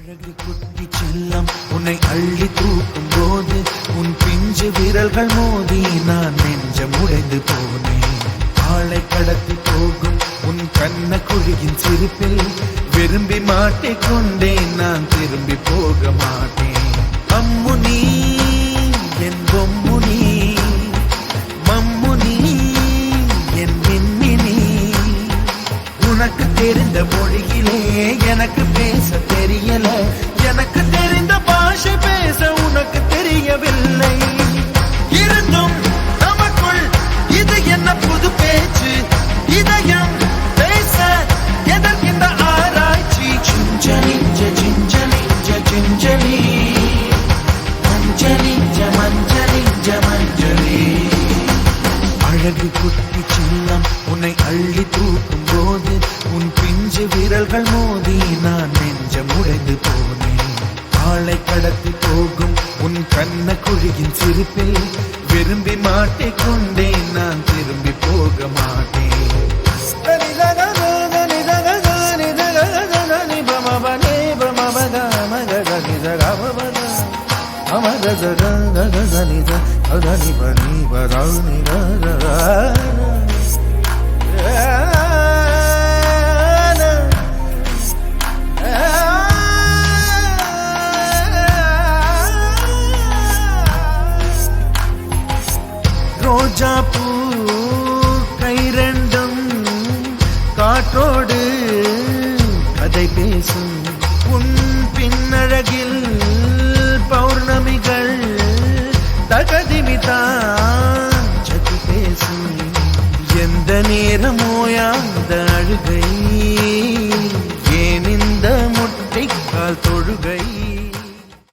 அழகு குட்டி செல்லம் உன்னை அள்ளி தூக்கும் போது உன் பிஞ்சு விரல்கள் மோதி நான் நெஞ்சம் உடைந்து போனேன். ஆளை கடத்தி போகும் உன் கண்ண குழியின் சிரிப்பில் விரும்பி மாட்டிக்கொண்டேன். நான் திரும்பி போக மாட்டேன். அம்முனி என் பொம்முனி, மம்முனி என் மின்மினி. உனக்கு தெரிந்த மொழியிலே எனக்கு பேச தெரியல. எனக்கு தெரிந்த பாஷை பேச உனக்கு தெரியவில்லை. இருந்தும் நமக்குள் இது என்ன புது பேச்சு? இதயம் பேச எதற்கின்ற ஆராய்ச்சி? சிஞ்சலிஞ்ச சிஞ்சலிஞ்ச சிஞ்சலி, மஞ்சளிஞ்ச மஞ்சளிஞ்ச மஞ்சளி. அழகு குட்டி செல்லம் உன்னை அள்ளி தூக்கும் போது உன் பிஞ்சு விரல்கள் மோதி நான் நெஞ்சம் உடைந்து போனேன். ஆளை கடத்தி போகும் உன் கண்ண குழியின் சிரிப்பில் விரும்பி மாட்டிக்கொண்டேன். நான் திரும்பி போக மாட்டேன். ரோஜா பூ கை ரெண்டும் காற்றோடு கதை பேசும். உன் பின்னழகில் பௌர்ணமிகள் தகதிமிதான் சதி பேசும். எந்த நேரமோ யாந்த அழுகை, ஏன் இந்த முட்டைக்கால் தொழுகை?